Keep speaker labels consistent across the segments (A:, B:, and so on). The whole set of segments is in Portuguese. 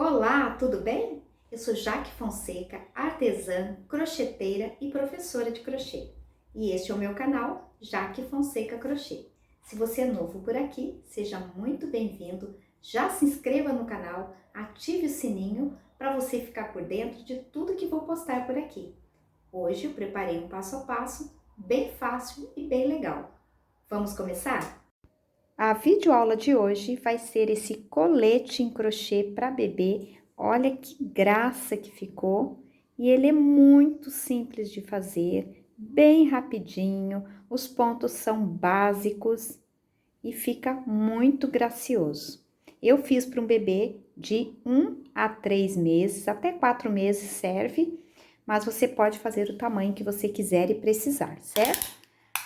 A: Olá, tudo bem? Eu sou Jaque Fonseca, artesã, crocheteira e professora de crochê. E este é o meu canal, Jaque Fonseca Crochê. Se você é novo por aqui, seja muito bem-vindo. Já se inscreva no canal, ative o sininho para você ficar por dentro de tudo que vou postar por aqui. Hoje eu preparei um passo a passo bem fácil e bem legal. Vamos começar? A videoaula de hoje vai ser esse colete em crochê para bebê. Olha que graça que ficou! E ele é muito simples de fazer, bem rapidinho, os pontos são básicos e fica muito gracioso. Eu fiz para um bebê de 1 a 3 meses, até 4 meses serve, mas você pode fazer o tamanho que você quiser e precisar, certo?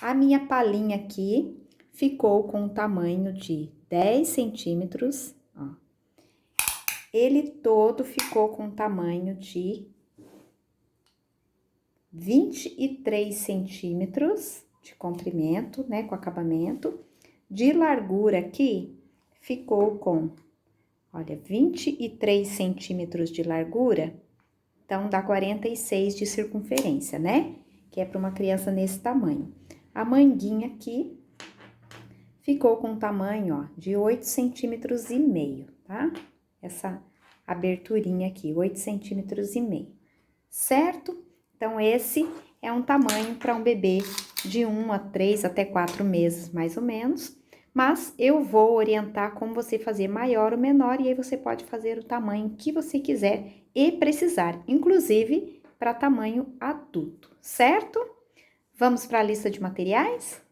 A: A minha palhinha aqui ficou com o tamanho de 10 centímetros, ó. Ele todo ficou com o tamanho de 23 centímetros de comprimento, né, com acabamento. De largura aqui, ficou com, olha, 23 centímetros de largura, então dá 46 de circunferência, né? Que é para uma criança nesse tamanho. A manguinha aqui ficou com um tamanho, ó, de 8 centímetros e meio, tá? Essa aberturinha aqui, 8 centímetros e meio, certo? Então, esse é um tamanho para um bebê de 1 a 3 até 4 meses, mais ou menos. Mas eu vou orientar como você fazer maior ou menor, e aí você pode fazer o tamanho que você quiser e precisar, inclusive para tamanho adulto, certo? Vamos para a lista de materiais?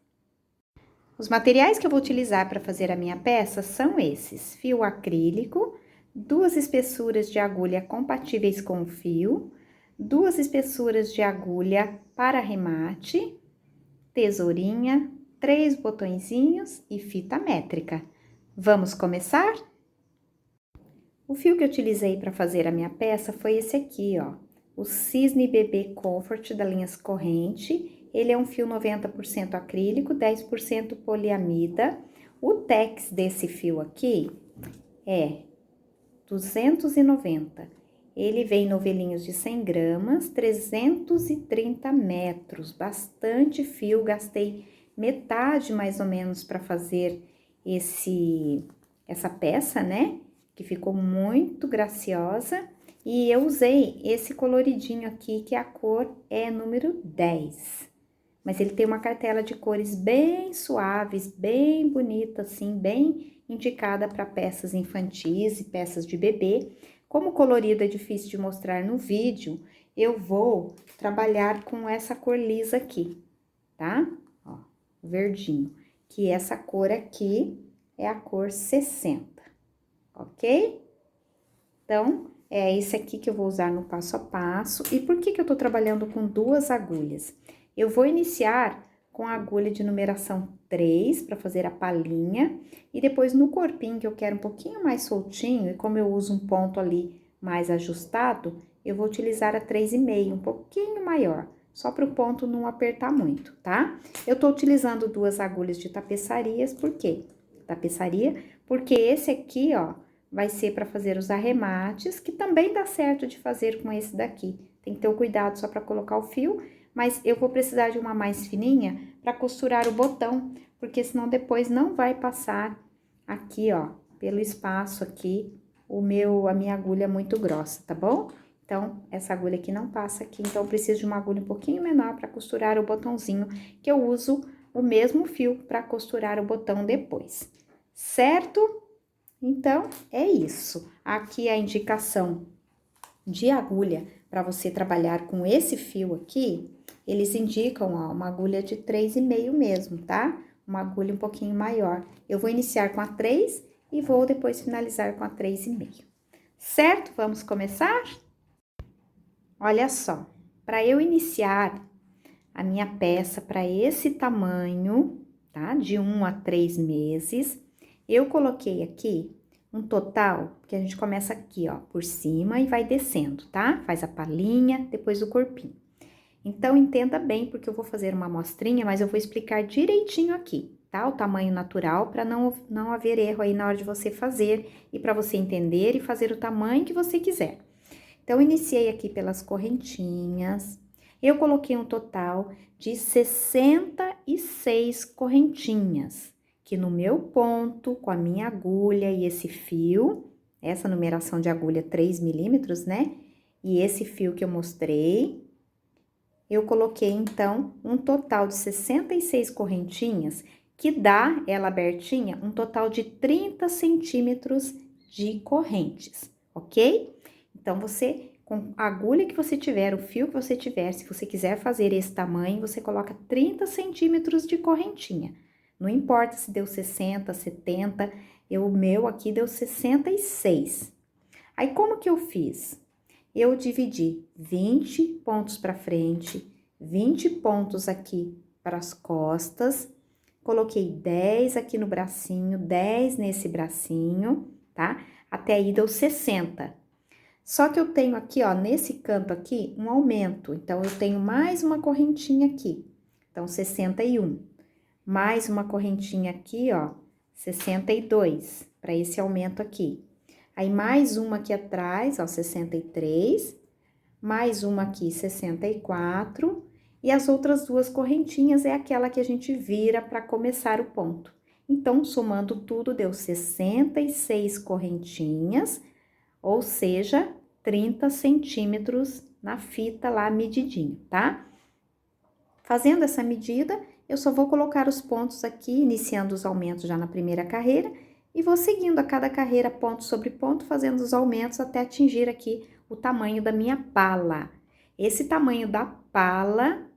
A: Os materiais que eu vou utilizar para fazer a minha peça são esses: fio acrílico, 2 espessuras de agulha compatíveis com o fio, 2 espessuras de agulha para arremate, tesourinha, 3 botõezinhos e fita métrica. Vamos começar? O fio que eu utilizei para fazer a minha peça foi esse aqui, ó, o Cisne Bebê Comfort da linha Corrente. Ele é um fio 90% acrílico, 10% poliamida. O tex desse fio aqui é 290. Ele vem novelinhos de 100 gramas, 330 metros. Bastante fio, gastei metade mais ou menos para fazer essa peça, né? Que ficou muito graciosa. E eu usei esse coloridinho aqui, que a cor é número 10. Mas ele tem uma cartela de cores bem suaves, bem bonita, assim, bem indicada para peças infantis e peças de bebê. Como o colorido é difícil de mostrar no vídeo, eu vou trabalhar com essa cor lisa aqui, tá? Ó, verdinho, que essa cor aqui é a cor 60, ok? Então, é esse aqui que eu vou usar no passo a passo. E por que eu tô trabalhando com 2 agulhas? Eu vou iniciar com a agulha de numeração 3 para fazer a palhinha, e depois no corpinho, que eu quero um pouquinho mais soltinho, e como eu uso um ponto ali mais ajustado, eu vou utilizar a 3,5, um pouquinho maior, só para o ponto não apertar muito, tá? Eu tô utilizando 2 agulhas de tapeçarias, por quê? Tapeçaria, porque esse aqui, ó, vai ser para fazer os arremates, que também dá certo de fazer com esse daqui. Tem que ter o cuidado só para colocar o fio, mas eu vou precisar de uma mais fininha para costurar o botão, porque senão depois não vai passar aqui, ó, pelo espaço aqui, a minha agulha é muito grossa, tá bom? Então, essa agulha aqui não passa aqui, então eu preciso de uma agulha um pouquinho menor para costurar o botãozinho, que eu uso o mesmo fio para costurar o botão depois, certo? Então, é isso. Aqui a indicação de agulha para você trabalhar com esse fio aqui, eles indicam, ó, uma agulha de 3,5 mesmo, tá? Uma agulha um pouquinho maior. Eu vou iniciar com a 3 e vou depois finalizar com a 3,5. Certo? Vamos começar? Olha só, para eu iniciar a minha peça para esse tamanho, tá? De 1 a 3 meses, eu coloquei aqui um total, que a gente começa aqui, ó, por cima e vai descendo, tá? Faz a palhinha, depois o corpinho. Então, entenda bem, porque eu vou fazer uma amostrinha, mas eu vou explicar direitinho aqui, tá? O tamanho natural, para não haver erro aí na hora de você fazer e para você entender e fazer o tamanho que você quiser. Então, iniciei aqui pelas correntinhas. Eu coloquei um total de 66 correntinhas, que no meu ponto, com a minha agulha e esse fio, essa numeração de agulha 3 milímetros, né? E esse fio que eu mostrei, eu coloquei, então, um total de 66 correntinhas, que dá, ela abertinha, um total de 30 centímetros de correntes, ok? Então, você, com a agulha que você tiver, o fio que você tiver, se você quiser fazer esse tamanho, você coloca 30 centímetros de correntinha. Não importa se deu 60, 70, o meu aqui deu 66. Aí, como que eu fiz? Eu dividi 20 pontos para frente, 20 pontos aqui para as costas, coloquei 10 aqui no bracinho, 10 nesse bracinho, tá? Até aí deu 60. Só que eu tenho aqui, ó, nesse canto aqui, um aumento. Então, eu tenho mais uma correntinha aqui. Então, 61. Mais uma correntinha aqui, ó, 62, para esse aumento aqui. Aí, mais uma aqui atrás, ó, 63. Mais uma aqui, 64. E as outras duas correntinhas é aquela que a gente vira para começar o ponto. Então, somando tudo, deu 66 correntinhas, ou seja, 30 centímetros na fita lá medidinho, tá? Fazendo essa medida, eu só vou colocar os pontos aqui, iniciando os aumentos já na primeira carreira, e vou seguindo a cada carreira ponto sobre ponto, fazendo os aumentos até atingir aqui o tamanho da minha pala. Esse tamanho da pala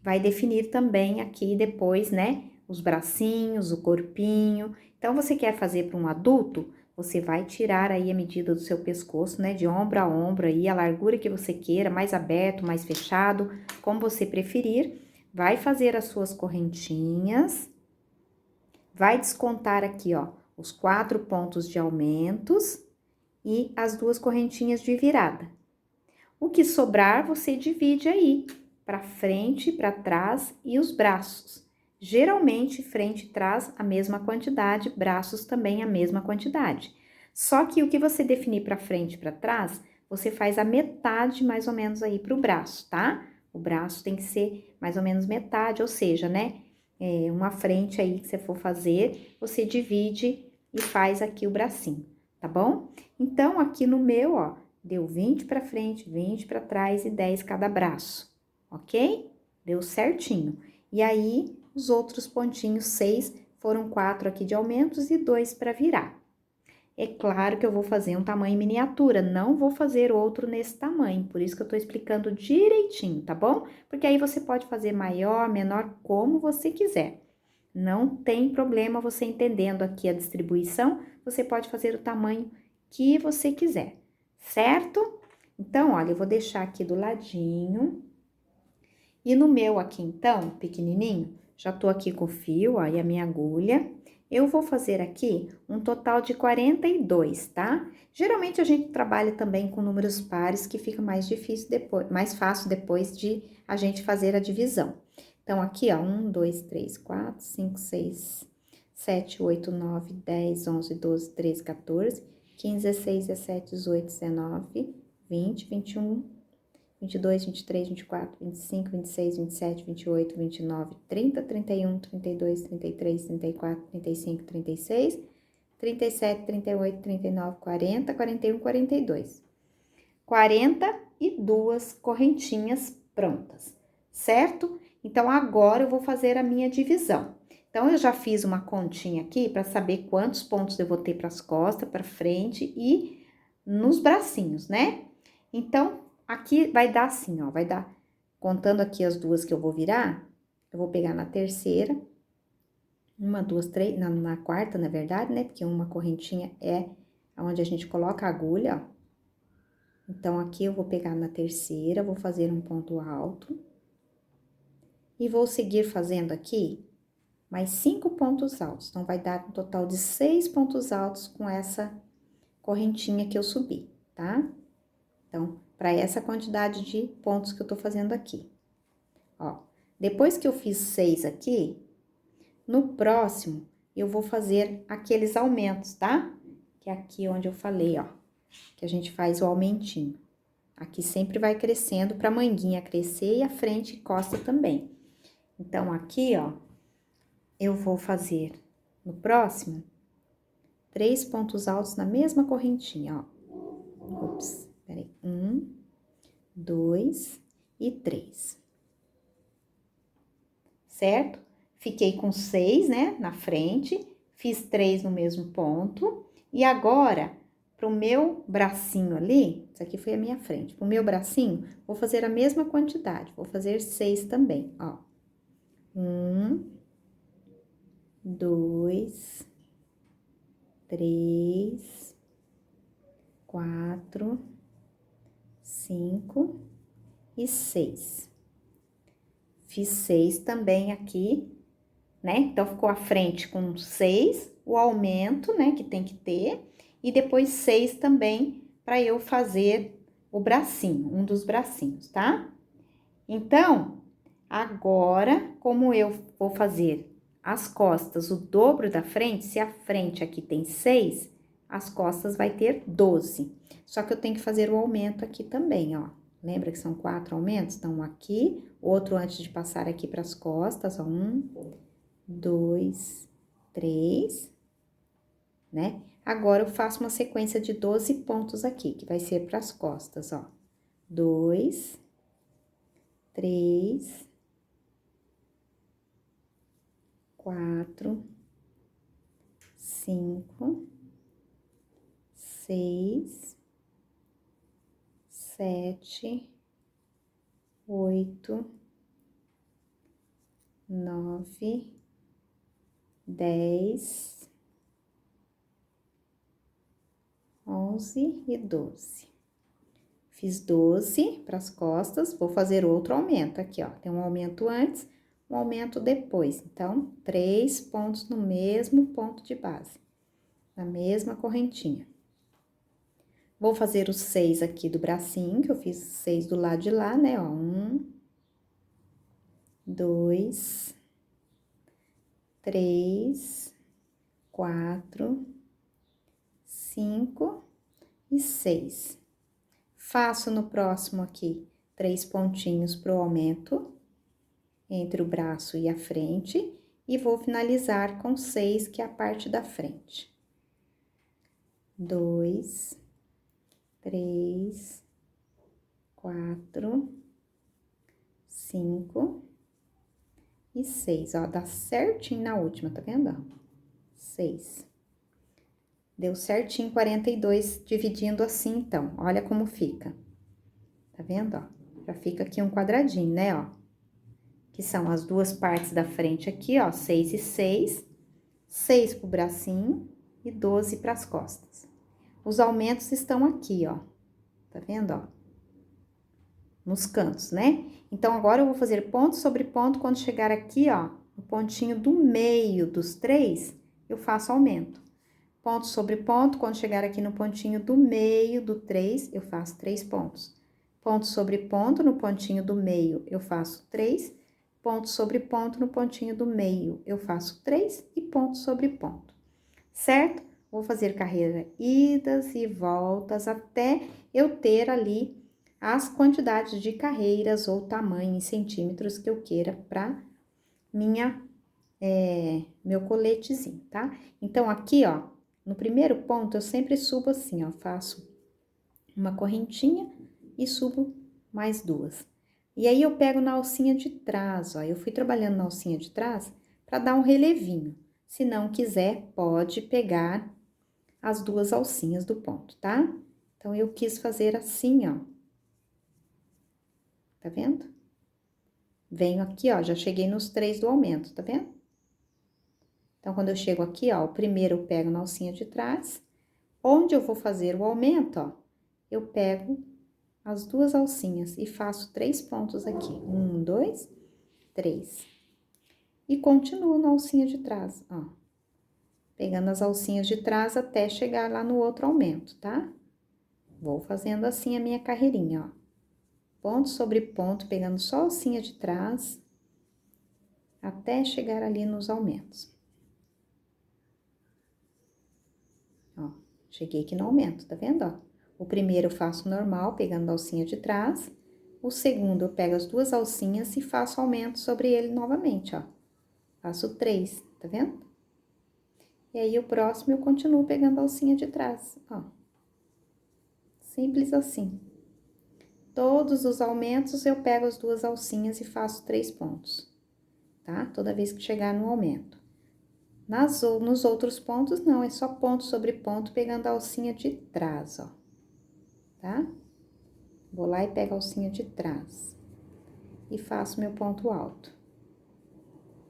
A: vai definir também aqui depois, né, os bracinhos, o corpinho. Então, você quer fazer para um adulto? Você vai tirar aí a medida do seu pescoço, né, de ombro a ombro aí, a largura que você queira, mais aberto, mais fechado, como você preferir. Vai fazer as suas correntinhas, vai descontar aqui, ó, os 4 pontos de aumentos e as 2 correntinhas de virada. O que sobrar, você divide aí, para frente, para trás e os braços. Geralmente, frente e trás a mesma quantidade, braços também a mesma quantidade. Só que o que você definir para frente e para trás, você faz a metade mais ou menos aí para o braço, tá? O braço tem que ser mais ou menos metade, ou seja, né? Uma frente aí que você for fazer, você divide e faz aqui o bracinho, tá bom? Então, aqui no meu, ó, deu 20 para frente, 20 para trás e 10 cada braço, ok? Deu certinho. E aí, os outros pontinhos, 6, foram 4 aqui de aumentos e 2 para virar. É claro que eu vou fazer um tamanho miniatura, não vou fazer outro nesse tamanho, por isso que eu tô explicando direitinho, tá bom? Porque aí você pode fazer maior, menor, como você quiser. Não tem problema você entendendo aqui a distribuição, você pode fazer o tamanho que você quiser, certo? Então, olha, eu vou deixar aqui do ladinho. E no meu aqui, então, pequenininho, já tô aqui com o fio, ó, e a minha agulha. Eu vou fazer aqui um total de 42, tá? Geralmente a gente trabalha também com números pares, que fica mais difícil depois, mais fácil depois de a gente fazer a divisão. Então, aqui, ó, 1, 2, 3, 4, 5, 6, 7, 8, 9, 10, 11, 12, 13, 14, 15, 16, 17, 18, 19, 20, 21, 22, 23, 24, 25, 26, 27, 28, 29, 30, 31, 32, 33, 34, 35, 36, 37, 38, 39, 40, 41, 42. 42 correntinhas prontas, certo? Então, agora eu vou fazer a minha divisão. Então, eu já fiz uma continha aqui para saber quantos pontos eu vou ter para as costas, para frente e nos bracinhos, né? Então, aqui vai dar assim, ó, vai dar, contando aqui as duas que eu vou virar, eu vou pegar na terceira, uma, duas, três, na quarta, na verdade, né? Porque uma correntinha é onde a gente coloca a agulha, ó. Então, aqui eu vou pegar na terceira, vou fazer um ponto alto. E vou seguir fazendo aqui mais 5 pontos altos. Então, vai dar um total de 6 pontos altos com essa correntinha que eu subi, tá? Então, para essa quantidade de pontos que eu tô fazendo aqui. Ó, depois que eu fiz 6 aqui, No próximo, eu vou fazer aqueles aumentos, tá? Que é aqui onde eu falei, ó, que a gente faz o aumentinho. Aqui sempre vai crescendo pra manguinha crescer e a frente e costa também. Então, aqui, ó, eu vou fazer no próximo 3 pontos altos na mesma correntinha, ó. Ops, peraí. 1, 2 e 3. Certo? Fiquei com 6, né, na frente, fiz 3 no mesmo ponto. E agora, pro meu bracinho ali, isso aqui foi a minha frente, pro meu bracinho, vou fazer a mesma quantidade, vou fazer 6 também, ó. 1, 2, 3, 4, 5 e 6. Fiz 6 também aqui, né? Então, ficou a frente com 6, o aumento, né, que tem que ter, e depois 6 também para eu fazer o bracinho, um dos bracinhos, tá? Então, agora, como eu vou fazer as costas o dobro da frente, se a frente aqui tem 6, as costas vai ter 12. Só que eu tenho que fazer o aumento aqui também, ó. Lembra que são 4 aumentos? Então, um aqui, outro antes de passar aqui para as costas, ó. 1, 2, 3, né? Agora, eu faço uma sequência de 12 pontos aqui, que vai ser para as costas, ó. 2, 3, 4, 5, 6, 7, 8, 9, 10, 11 e 12. Fiz 12 para as costas, vou fazer outro aumento aqui, ó. Tem um aumento antes, um aumento depois. Então, 3 pontos no mesmo ponto de base, na mesma correntinha. Vou fazer os 6 aqui do bracinho, que eu fiz 6 do lado de lá, né, ó. 1, 2, 3, 4, 5 e 6. Faço no próximo aqui 3 pontinhos pro aumento, entre o braço e a frente, e vou finalizar com 6, que é a parte da frente. 2, 3, 4, 5 e 6, ó, dá certinho na última, tá vendo, ó? 6. Deu certinho 42, dividindo assim, então, olha como fica. Tá vendo, ó? Já fica aqui um quadradinho, né, ó? Que são as duas partes da frente aqui, ó, 6 e 6, 6 pro bracinho e 12 pras costas. Os aumentos estão aqui, ó, tá vendo, ó? Nos cantos, né? Então, agora eu vou fazer ponto sobre ponto, quando chegar aqui, ó, no pontinho do meio dos 3, eu faço aumento. Ponto sobre ponto, quando chegar aqui no pontinho do meio do 3, eu faço 3 pontos. Ponto sobre ponto, no pontinho do meio, eu faço 3. Ponto sobre ponto, no pontinho do meio, eu faço 3. E ponto sobre ponto, certo? Vou fazer carreira idas e voltas até eu ter ali as quantidades de carreiras ou tamanho em centímetros que eu queira para meu coletezinho, tá? Então, aqui, ó, no primeiro ponto, eu sempre subo assim, ó, faço uma correntinha e subo mais 2. E aí, eu pego na alcinha de trás, ó, eu fui trabalhando na alcinha de trás para dar um relevinho. Se não quiser, pode pegar as 2 alcinhas do ponto, tá? Então, eu quis fazer assim, ó. Tá vendo? Venho aqui, ó, já cheguei nos 3 do aumento, tá vendo? Então, quando eu chego aqui, ó, o primeiro eu pego na alcinha de trás. Onde eu vou fazer o aumento, ó, eu pego as 2 alcinhas e faço 3 pontos aqui. 1, 2, 3. E continuo na alcinha de trás, ó. Pegando as alcinhas de trás até chegar lá no outro aumento, tá? Vou fazendo assim a minha carreirinha, ó. Ponto sobre ponto, pegando só a alcinha de trás. até chegar ali nos aumentos. Ó, cheguei aqui no aumento, tá vendo, ó? O primeiro eu faço normal, pegando a alcinha de trás. O segundo, eu pego as duas alcinhas e faço aumento sobre ele novamente, ó. Faço 3, tá vendo? E aí, o próximo, eu continuo pegando a alcinha de trás, ó. Simples assim. Todos os aumentos, eu pego as duas alcinhas e faço 3 pontos, tá? Toda vez que chegar no aumento. Nos outros pontos, não, é só ponto sobre ponto, pegando a alcinha de trás, ó. Tá? Vou lá e pego a alcinha de trás. E faço meu ponto alto.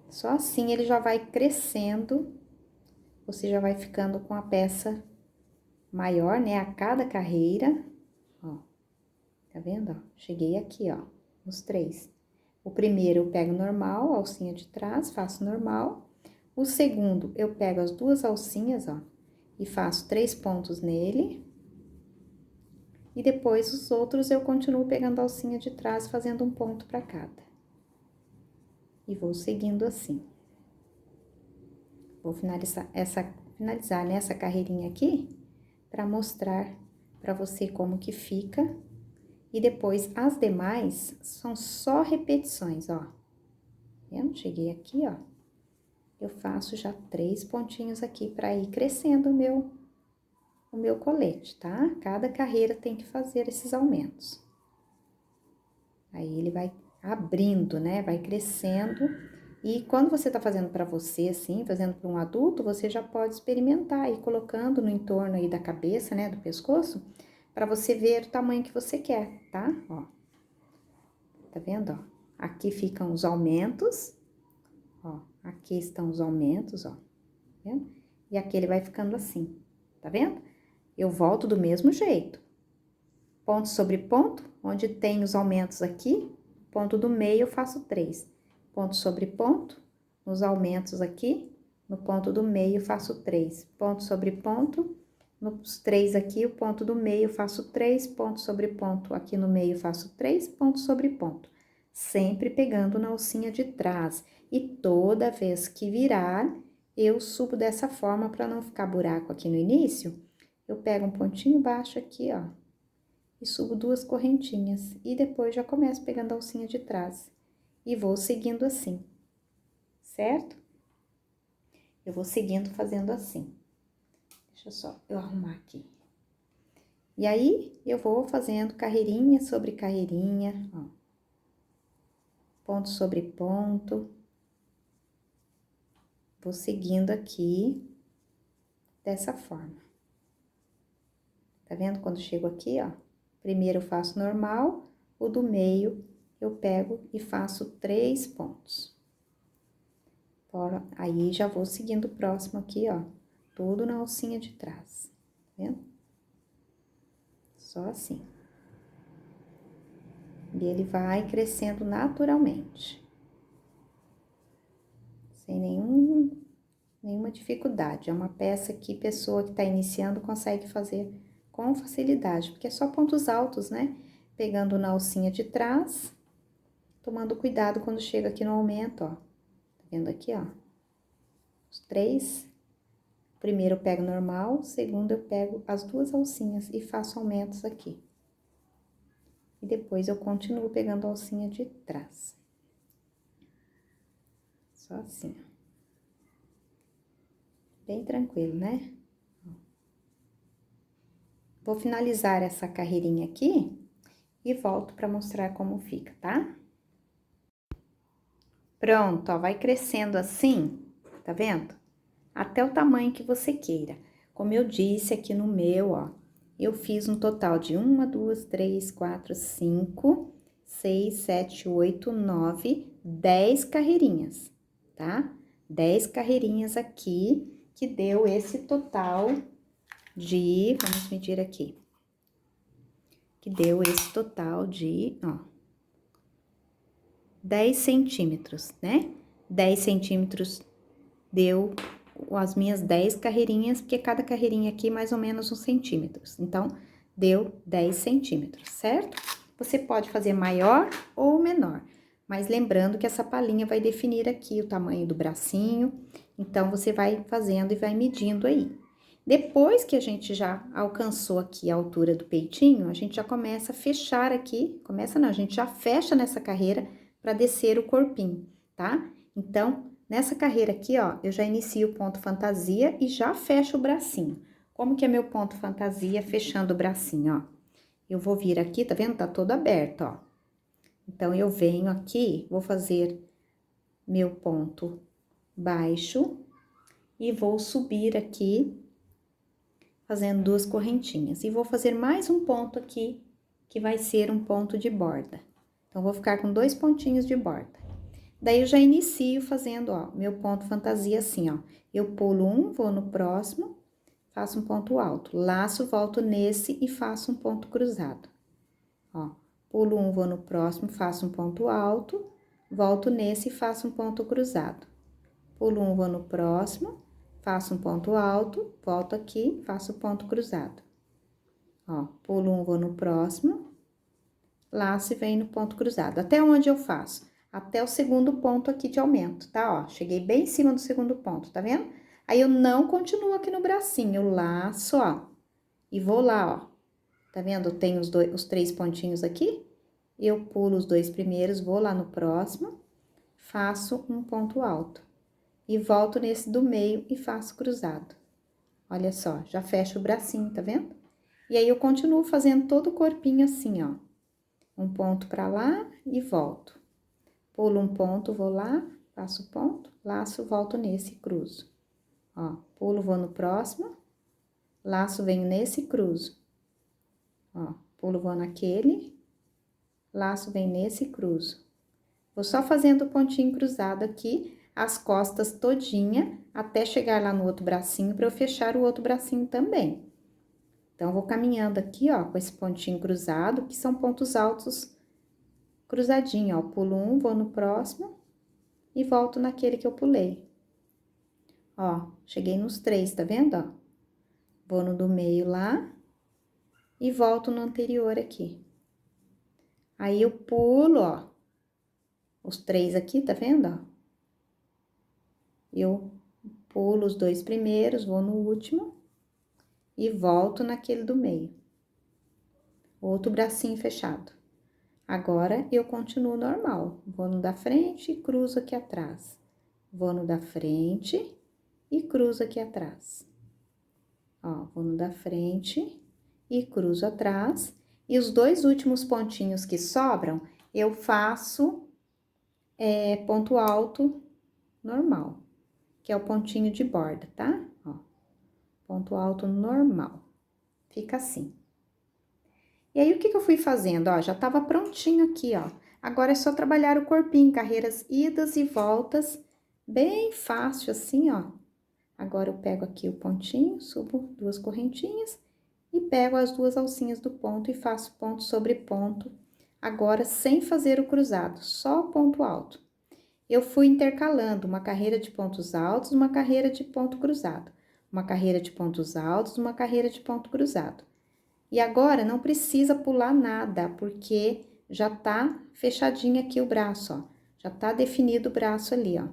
A: Só assim ele já vai crescendo, você já vai ficando com a peça maior, né? A cada carreira, ó. Tá vendo, ó? Cheguei aqui, ó, nos 3. O primeiro eu pego normal, alcinha de trás, faço normal. O segundo, eu pego as duas alcinhas, ó, e faço 3 pontos nele. E depois, os outros, eu continuo pegando a alcinha de trás, fazendo um ponto para cada. E vou seguindo assim. Vou finalizar nessa carreirinha aqui, para mostrar para você como que fica. E depois, as demais, são só repetições, ó. Vendo? Cheguei aqui, ó. Eu faço já 3 pontinhos aqui para ir crescendo o meu colete, tá? Cada carreira tem que fazer esses aumentos. Aí, ele vai abrindo, né? Vai crescendo. E quando você tá fazendo para você, assim, fazendo para um adulto, você já pode experimentar e colocando no entorno aí da cabeça, né? Do pescoço, para você ver o tamanho que você quer, tá? Ó. Tá vendo, ó? Aqui ficam os aumentos, ó. Aqui estão os aumentos, ó. Tá vendo? E aqui ele vai ficando assim, tá vendo? Eu volto do mesmo jeito. Ponto sobre ponto, onde tem os aumentos aqui, ponto do meio eu faço 3. Ponto sobre ponto, nos aumentos aqui, no ponto do meio eu faço 3. Ponto sobre ponto, nos 3 aqui, o ponto do meio eu faço 3, ponto sobre ponto, aqui no meio eu faço 3, ponto sobre ponto. Sempre pegando na alcinha de trás. E toda vez que virar, eu subo dessa forma para não ficar buraco aqui no início. Eu pego um pontinho baixo aqui, ó, e subo 2 correntinhas. E depois já começo pegando a alcinha de trás. E vou seguindo assim, certo? Eu vou seguindo fazendo assim. Deixa só eu arrumar aqui. E aí, eu vou fazendo carreirinha sobre carreirinha, ó. Ponto sobre ponto. Vou seguindo aqui, dessa forma. Tá vendo? Quando chego aqui, ó, primeiro eu faço normal, o do meio eu pego e faço 3 pontos. Aí, já vou seguindo o próximo aqui, ó, tudo na alcinha de trás, tá vendo? Só assim. E ele vai crescendo naturalmente. Sem nenhuma dificuldade. É uma peça que pessoa que tá iniciando consegue fazer com facilidade, porque é só pontos altos, né? Pegando na alcinha de trás, tomando cuidado quando chega aqui no aumento, ó. Tá vendo aqui, ó? Os 3. Primeiro eu pego normal, segundo eu pego as 2 alcinhas e faço aumentos aqui. E depois eu continuo pegando a alcinha de trás. Só assim, ó. Bem tranquilo, né? Vou finalizar essa carreirinha aqui e volto para mostrar como fica, tá? Pronto, ó, vai crescendo assim, tá vendo? Até o tamanho que você queira. Como eu disse aqui no meu, ó, eu fiz um total de 1, 2, 3, 4, 5, 6, 7, 8, 9, 10 carreirinhas, tá? 10 carreirinhas aqui, que deu esse total de, vamos medir aqui, que deu esse total de, ó, 10 centímetros, né? 10 centímetros deu as minhas 10 carreirinhas, porque cada carreirinha aqui mais ou menos 1 centímetro. Então, deu 10 centímetros, certo? Você pode fazer maior ou menor, Mas lembrando que essa palhinha vai definir aqui o tamanho do bracinho, então você vai fazendo e vai medindo aí. Depois que a gente já alcançou aqui a altura do peitinho, a gente já começa a fechar aqui, começa não, a gente já fecha nessa carreira para descer o corpinho, tá? Então, nessa carreira aqui, ó, eu já inicio o ponto fantasia e já fecho o bracinho. Como que é meu ponto fantasia fechando o bracinho, ó? Eu vou vir aqui, tá vendo? Tá todo aberto, ó. Então, eu venho aqui, vou fazer meu ponto baixo e vou subir aqui, fazendo 2 correntinhas. E vou fazer mais um ponto aqui, que vai ser um ponto de borda. Então, vou ficar com 2 pontinhos de borda. Daí, eu já inicio fazendo, ó, meu ponto fantasia assim, ó. Eu pulo um, vou no próximo, faço um ponto alto. Laço, volto nesse e faço um ponto cruzado. Ó, pulo um, vou no próximo, faço um ponto alto, volto nesse e faço um ponto cruzado. Pulo um, vou no próximo, faço um ponto alto, volto aqui, faço ponto cruzado. Ó, pulo um, vou no próximo, laço e venho no ponto cruzado. Até onde eu faço? Até o segundo ponto aqui de aumento, tá? Ó, cheguei bem em cima do segundo ponto, tá vendo? Aí, eu não continuo aqui no bracinho, eu laço, ó, e vou lá, ó. Tá vendo? Eu tenho os 3 pontinhos aqui, eu pulo os 2 primeiros, vou lá no próximo, faço um ponto alto. E volto nesse do meio e faço cruzado. Olha só, já fecho o bracinho, tá vendo? E aí, eu continuo fazendo todo o corpinho assim, ó. Um ponto pra lá e volto. Pulo um ponto, vou lá, faço ponto, laço, volto nesse e cruzo. Ó, pulo, vou no próximo, laço, venho nesse e cruzo. Ó, pulo, vou naquele, laço, venho nesse e cruzo. Vou só fazendo o pontinho cruzado aqui, as costas todinha, até chegar lá no outro bracinho, para eu fechar o outro bracinho também. Então, vou caminhando aqui, ó, com esse pontinho cruzado, que são pontos altos cruzadinho, ó. Pulo um, vou no próximo e volto naquele que eu pulei. Ó, cheguei nos 3, tá vendo, ó? Vou no do meio lá e volto no anterior aqui. Aí, eu pulo, ó, os 3 aqui, tá vendo, ó? Eu pulo os 2 primeiros, vou no último e volto naquele do meio. Outro bracinho fechado. Agora, eu continuo normal. Vou no da frente e cruzo aqui atrás. Vou no da frente e cruzo aqui atrás. Ó, vou no da frente e cruzo atrás. E os 2 últimos pontinhos que sobram, eu faço ponto alto normal, que é o pontinho de borda, tá? Ó, ponto alto normal. Fica assim. E aí, o que eu fui fazendo? Ó, já tava prontinho aqui, ó. Agora, é só trabalhar o corpinho, carreiras idas e voltas, bem fácil assim, ó. Agora, eu pego aqui o pontinho, subo 2 correntinhas e pego as 2 alcinhas do ponto e faço ponto sobre ponto. Agora, sem fazer o cruzado, só ponto alto. Eu fui intercalando uma carreira de pontos altos, uma carreira de ponto cruzado. Uma carreira de pontos altos, uma carreira de ponto cruzado. E agora, não precisa pular nada, porque já tá fechadinho aqui o braço, ó. Já tá definido o braço ali, ó.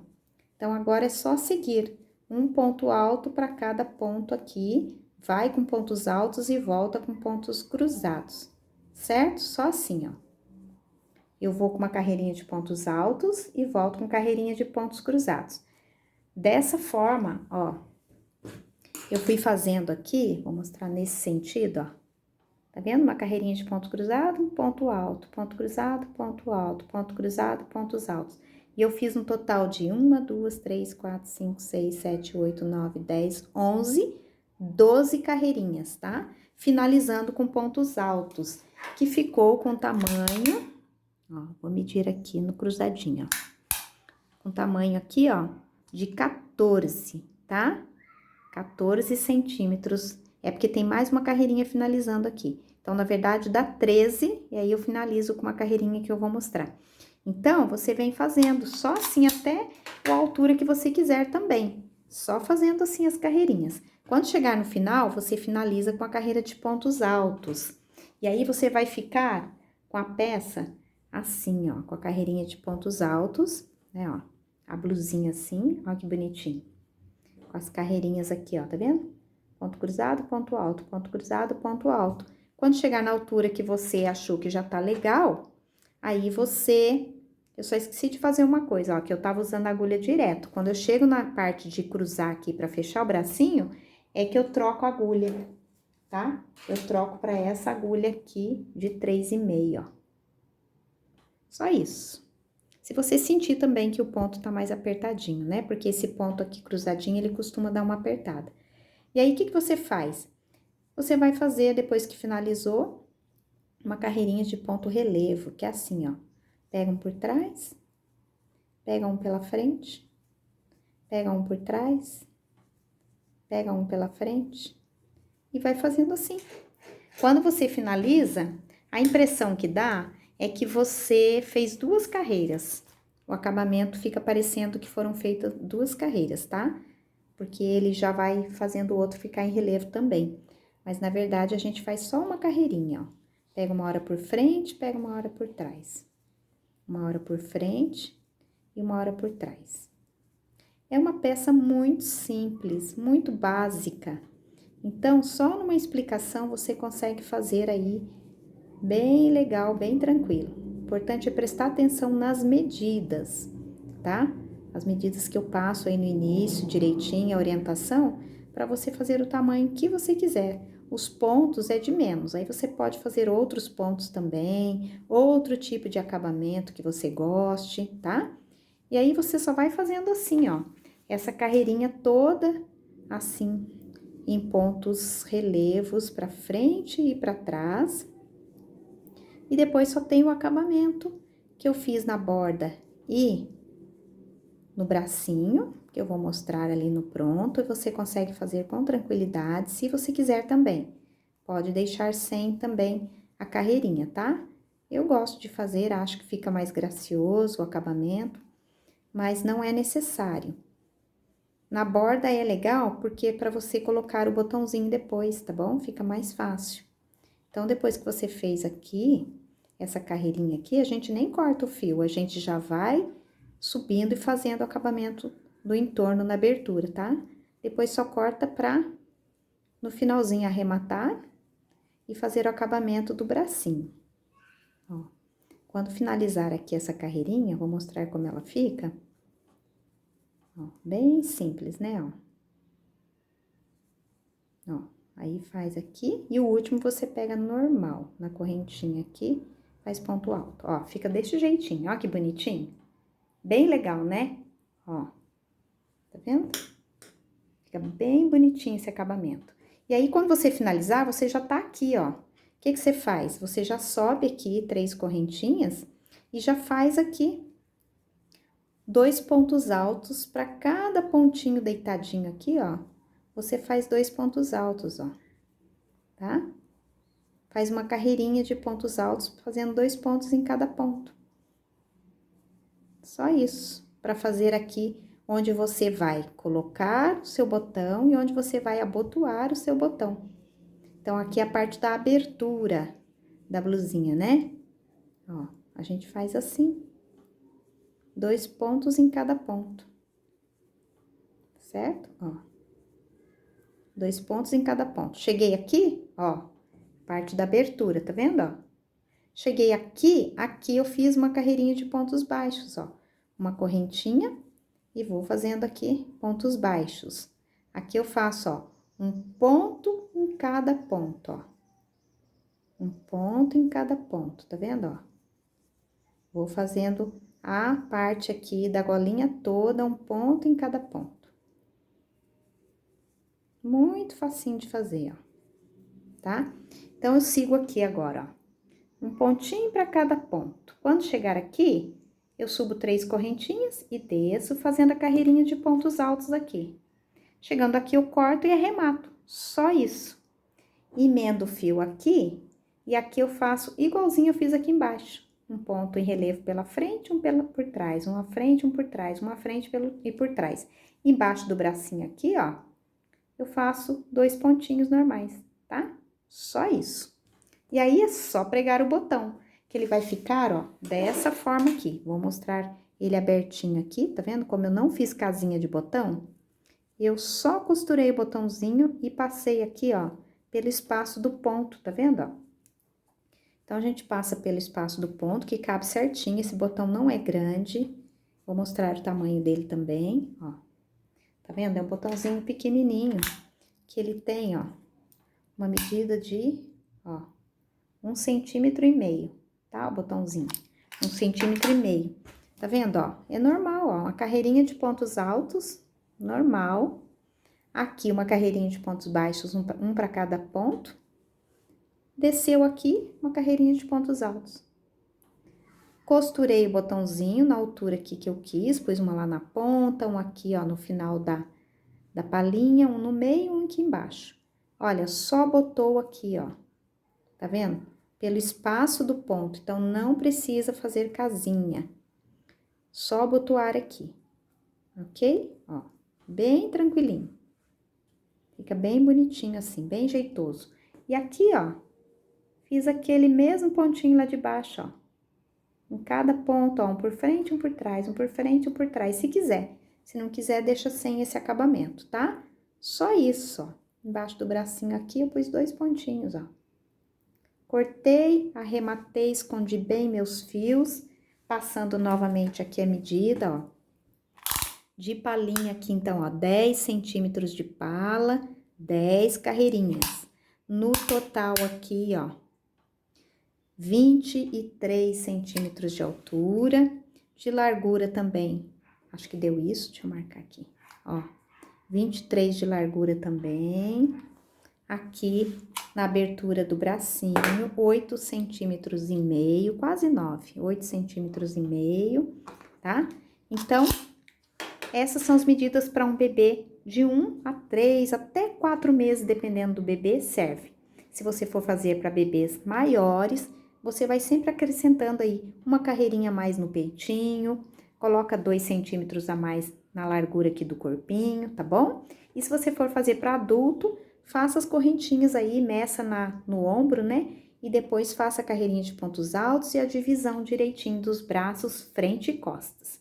A: Então, agora é só seguir um ponto alto para cada ponto aqui, vai com pontos altos e volta com pontos cruzados, certo? Só assim, ó. Eu vou com uma carreirinha de pontos altos e volto com carreirinha de pontos cruzados. Dessa forma, ó, eu fui fazendo aqui, vou mostrar nesse sentido, ó. Tá vendo? Uma carreirinha de ponto cruzado, um ponto alto, ponto cruzado, ponto alto, ponto cruzado, pontos altos. E eu fiz um total de 1, 2, 3, 4, 5, 6, 7, 8, 9, 10, 11, 12 carreirinhas, tá? Finalizando com pontos altos, que ficou com tamanho, ó, vou medir aqui no cruzadinho, ó. Com tamanho aqui, ó, de 14, tá? 14 centímetros. É porque tem mais uma carreirinha finalizando aqui. Então, na verdade, dá 13, e aí eu finalizo com uma carreirinha que eu vou mostrar. Então, você vem fazendo só assim até a altura que você quiser também. Só fazendo assim as carreirinhas. Quando chegar no final, você finaliza com a carreira de pontos altos. E aí, você vai ficar com a peça assim, ó, com a carreirinha de pontos altos, né, ó. A blusinha assim, ó que bonitinho. Com as carreirinhas aqui, ó, tá vendo? Ponto cruzado, ponto alto, ponto cruzado, ponto alto. Quando chegar na altura que você achou que já tá legal, aí você... Eu só esqueci de fazer uma coisa, ó, que eu tava usando a agulha direto. Quando eu chego na parte de cruzar aqui pra fechar o bracinho, é que eu troco a agulha, tá? Eu troco pra essa agulha aqui de 3,5, ó. Só isso. Se você sentir também que o ponto tá mais apertadinho, né? Porque esse ponto aqui cruzadinho, ele costuma dar uma apertada. E aí, o que que você faz? Você vai fazer, depois que finalizou, uma carreirinha de ponto relevo, que é assim, ó. Pega um por trás, pega um pela frente, pega um por trás, pega um pela frente e vai fazendo assim. Quando você finaliza, a impressão que dá é que você fez 2 carreiras. O acabamento fica parecendo que foram feitas 2 carreiras, tá? Porque ele já vai fazendo o outro ficar em relevo também. Mas, na verdade, a gente faz só uma carreirinha, ó. Pega uma hora por frente, pega uma hora por trás. Uma hora por frente e uma hora por trás. É uma peça muito simples, muito básica. Então, só numa explicação você consegue fazer aí bem legal, bem tranquilo. O importante é prestar atenção nas medidas, tá? As medidas que eu passo aí no início, direitinho, a orientação, para você fazer o tamanho que você quiser. Os pontos é de menos, aí você pode fazer outros pontos também, outro tipo de acabamento que você goste, tá? E aí você só vai fazendo assim, ó, essa carreirinha toda assim, em pontos relevos para frente e para trás. E depois só tem o acabamento que eu fiz na borda e no bracinho, que eu vou mostrar ali no pronto, e você consegue fazer com tranquilidade, se você quiser também. Pode deixar sem também a carreirinha, tá? Eu gosto de fazer, acho que fica mais gracioso o acabamento, mas não é necessário. Na borda é legal porque é para você colocar o botãozinho depois, tá bom? Fica mais fácil. Então, depois que você fez aqui, essa carreirinha aqui, a gente nem corta o fio, a gente já vai subindo e fazendo o acabamento do entorno na abertura, tá? Depois só corta pra, no finalzinho, arrematar e fazer o acabamento do bracinho. Ó, quando finalizar aqui essa carreirinha, eu vou mostrar como ela fica. Ó, bem simples, né, ó. Ó, aí faz aqui e o último você pega normal, na correntinha aqui, faz ponto alto. Ó, fica desse jeitinho, ó que bonitinho. Bem legal, né? Ó, tá vendo? Fica bem bonitinho esse acabamento. E aí, quando você finalizar, você já tá aqui, ó. O que que você faz? Você já sobe aqui 3 correntinhas e já faz aqui 2 pontos altos para cada pontinho deitadinho aqui, ó. Você faz 2 pontos altos, ó, tá? Faz uma carreirinha de pontos altos, fazendo 2 pontos em cada ponto. Só isso, para fazer aqui onde você vai colocar o seu botão e onde você vai abotoar o seu botão. Então, aqui é a parte da abertura da blusinha, né? Ó, a gente faz assim, 2 pontos em cada ponto, certo? Ó, 2 pontos em cada ponto. Cheguei aqui, ó, parte da abertura, tá vendo, ó? Cheguei aqui, aqui eu fiz uma carreirinha de pontos baixos, ó. Uma correntinha e vou fazendo aqui pontos baixos. Aqui eu faço, ó, um ponto em cada ponto, ó. Um ponto em cada ponto, tá vendo, ó? Vou fazendo a parte aqui da golinha toda, um ponto em cada ponto. Muito facinho de fazer, ó, tá? Então, eu sigo aqui agora, ó. Um pontinho para cada ponto. Quando chegar aqui, eu subo 3 correntinhas e desço fazendo a carreirinha de pontos altos aqui. Chegando aqui, eu corto e arremato. Só isso. Emendo o fio aqui e aqui eu faço igualzinho eu fiz aqui embaixo. Um ponto em relevo pela frente, um por trás, uma frente, um por trás, uma frente e por trás. Embaixo do bracinho aqui, ó, eu faço 2 pontinhos normais, tá? Só isso. E aí, é só pregar o botão. que ele vai ficar, ó, dessa forma aqui. Vou mostrar ele abertinho aqui, tá vendo? Como eu não fiz casinha de botão, eu só costurei o botãozinho e passei aqui, ó, pelo espaço do ponto, tá vendo, ó? Então, a gente passa pelo espaço do ponto, que cabe certinho, esse botão não é grande. Vou mostrar o tamanho dele também, ó. Tá vendo? É um botãozinho pequenininho, que ele tem, ó, uma medida de, ó, 1,5 cm, tá? O botãozinho, 1,5 cm. Tá vendo, ó? É normal, ó, uma carreirinha de pontos altos, normal. Aqui, uma carreirinha de pontos baixos, um para cada ponto. Desceu aqui, uma carreirinha de pontos altos. Costurei o botãozinho na altura aqui que eu quis, pus uma lá na ponta, um aqui, ó, no final da palhinha, um no meio, um aqui embaixo. Olha, só botou aqui, ó, tá vendo? Pelo espaço do ponto, então, não precisa fazer casinha. Só abotoar aqui, ok? Ó, bem tranquilinho. Fica bem bonitinho assim, bem jeitoso. E aqui, ó, fiz aquele mesmo pontinho lá de baixo, ó. Em cada ponto, ó, um por frente, um por trás, um por frente, um por trás, se quiser. Se não quiser, deixa sem esse acabamento, tá? Só isso, ó. Embaixo do bracinho aqui, eu pus 2 pontinhos, ó. Cortei, arrematei, escondi bem meus fios, passando novamente aqui a medida, ó. De palhinha aqui, então, ó, 10 centímetros de pala, 10 carreirinhas. No total aqui, ó, 23 centímetros de altura, de largura também, acho que deu isso, deixa eu marcar aqui, ó, 23 de largura também, aqui na abertura do bracinho, 8 centímetros e meio, quase 9, 8 centímetros e meio, tá? Então, essas são as medidas para um bebê de 1 a 3, até 4 meses, dependendo do bebê, serve. Se você for fazer para bebês maiores, você vai sempre acrescentando aí uma carreirinha a mais no peitinho, coloca 2 centímetros a mais na largura aqui do corpinho, tá bom? E se você for fazer para adulto, faça as correntinhas aí, meça no ombro, né? E depois faça a carreirinha de pontos altos e a divisão direitinho dos braços, frente e costas,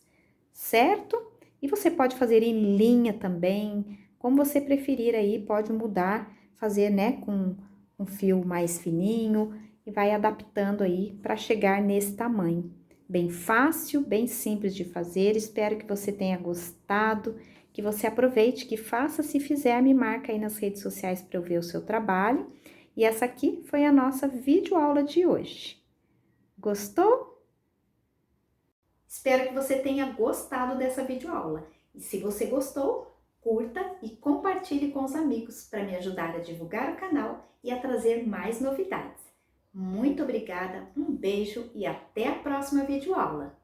A: certo? E você pode fazer em linha também, como você preferir aí, pode mudar, fazer, né, com um fio mais fininho e vai adaptando aí para chegar nesse tamanho. Bem fácil, bem simples de fazer, espero que você tenha gostado, que você aproveite, que faça, se fizer, me marca aí nas redes sociais para eu ver o seu trabalho. E essa aqui foi a nossa videoaula de hoje. Gostou? Espero que você tenha gostado dessa videoaula. E se você gostou, curta e compartilhe com os amigos para me ajudar a divulgar o canal e a trazer mais novidades. Muito obrigada, um beijo e até a próxima videoaula!